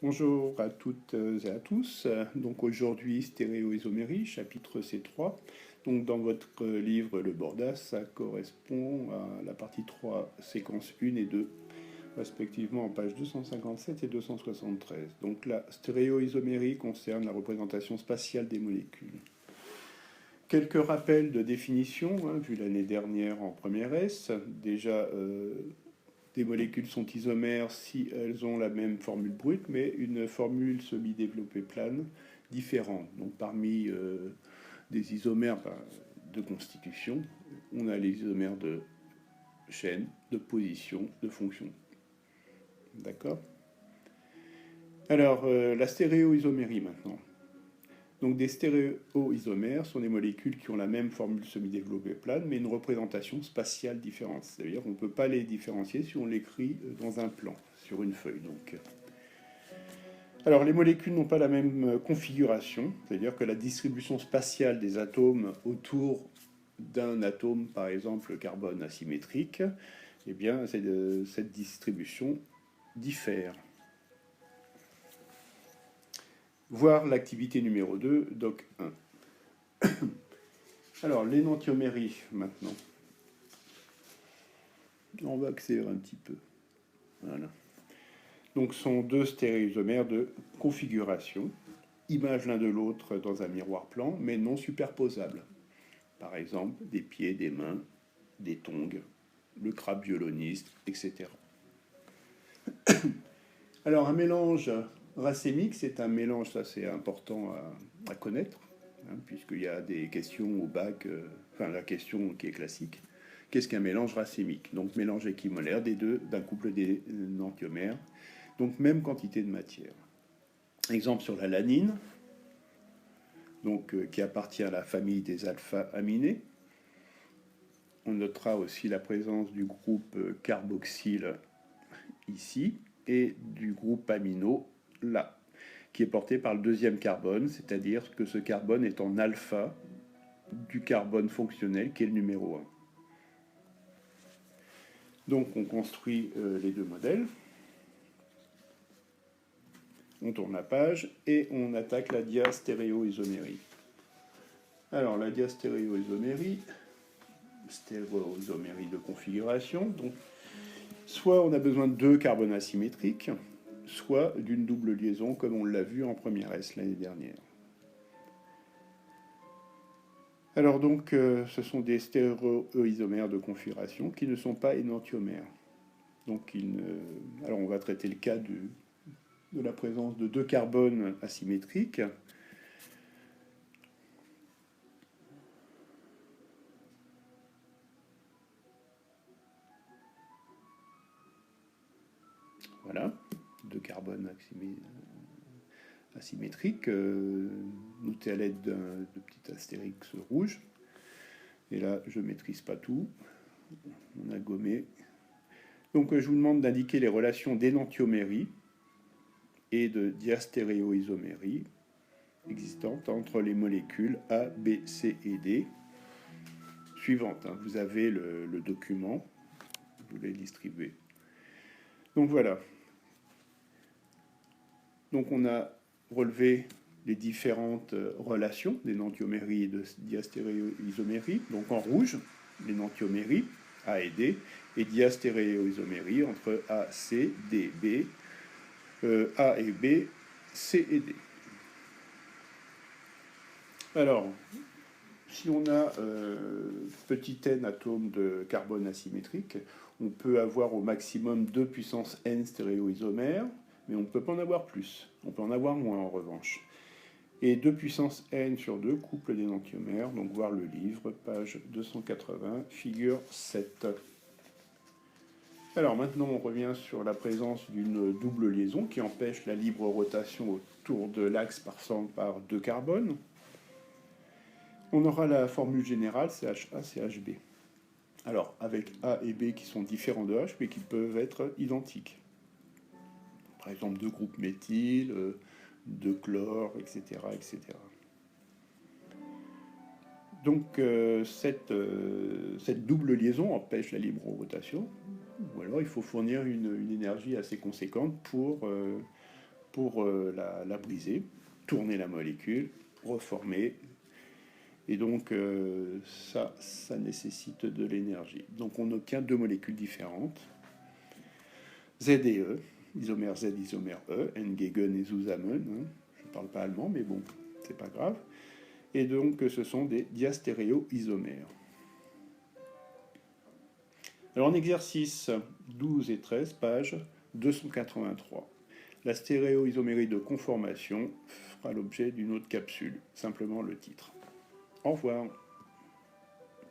Bonjour à toutes et à tous. Donc aujourd'hui, stéréoisomérie, chapitre C3. Donc dans votre livre Le Bordas, ça correspond à la partie 3, séquence 1 et 2, respectivement en page 257 et 273. Donc la stéréoisomérie concerne la représentation spatiale des molécules. Quelques rappels de définition, vu l'année dernière en première S. Déjà, des molécules sont isomères si elles ont la même formule brute, mais une formule semi-développée plane différente. Donc parmi des isomères de constitution, on a les isomères de chaîne, de position, de fonction. D'accord. Alors, la stéréoisomérie maintenant. Donc des stéréoisomères sont des molécules qui ont la même formule semi-développée plane, mais une représentation spatiale différente. C'est-à-dire qu'on ne peut pas les différencier si on l'écrit dans un plan, sur une feuille. Donc. Alors les molécules n'ont pas la même configuration, c'est-à-dire que la distribution spatiale des atomes autour d'un atome, par exemple le carbone asymétrique, eh bien cette distribution diffère. Voir l'activité numéro 2, doc 1. Alors, l'énantiomérie, maintenant. On va accélérer un petit peu. Voilà. Donc, ce sont deux stéréoisomères de configuration, images l'un de l'autre dans un miroir plan, mais non superposables. Par exemple, des pieds, des mains, des tongs, le crabe violoniste, etc. Alors, un mélange racémique, c'est un mélange, ça c'est important à connaître, puisqu'il y a des questions au bac, enfin la question qui est classique. Qu'est-ce qu'un mélange racémique? Donc mélange équimolaire des deux, d'un couple d'énantiomères, donc même quantité de matière. Exemple sur la lanine, donc, qui appartient à la famille des alpha-aminés. On notera aussi la présence du groupe carboxyle ici, et du groupe amino là, qui est porté par le deuxième carbone, c'est-à-dire que ce carbone est en alpha du carbone fonctionnel qui est le numéro 1. Donc on construit les deux modèles, on tourne la page et on attaque la diastéréoisomérie. Alors la diastéréoisomérie, stéréoisomérie de configuration, donc soit on a besoin de deux carbones asymétriques, soit d'une double liaison, comme on l'a vu en première S l'année dernière. Alors donc, ce sont des stéréoisomères de configuration qui ne sont pas énantiomères. Donc, alors on va traiter le cas de la présence de deux carbones asymétriques. Voilà, deux carbones asymétriques, notés à l'aide de petit astérix rouge. Et là, je ne maîtrise pas tout. On a gommé. Donc, je vous demande d'indiquer les relations d'énantiomérie et de diastéréoisomérie existantes entre les molécules A, B, C et D. Suivante, vous avez le document, vous l'avez distribué. Donc voilà. Donc on a relevé les différentes relations d'énantiomérie et de diastéréoisomérie. Donc en rouge, l'énantiomérie, A et D, et diastéréoisomérie entre A, C, D, B, A et B, C et D. Alors, si on a petit n atomes de carbone asymétrique, on peut avoir au maximum 2 puissance n stéréoisomères, mais on ne peut pas en avoir plus. On peut en avoir moins en revanche. Et 2 puissance n sur 2, couple d'énantiomères, donc voir le livre, page 280, figure 7. Alors maintenant, on revient sur la présence d'une double liaison qui empêche la libre rotation autour de l'axe passant par deux carbones. On aura la formule générale CHA, CHB. Alors, avec A et B qui sont différents de H, mais qui peuvent être identiques. Par exemple, deux groupes méthyl, deux chlore, etc., etc. Donc, cette double liaison empêche la libre rotation, ou alors il faut fournir une énergie assez conséquente pour pour la briser, tourner la molécule, reformer. Et donc ça nécessite de l'énergie. Donc on obtient deux molécules différentes, Z et E, isomère Z, isomère E, Entgegen et zusammen. Hein. Je ne parle pas allemand, mais bon, c'est pas grave. Et donc ce sont des diastéréoisomères. Alors en exercice 12 et 13, page 283. La stéréoisomérie de conformation fera l'objet d'une autre capsule, simplement le titre. Au revoir.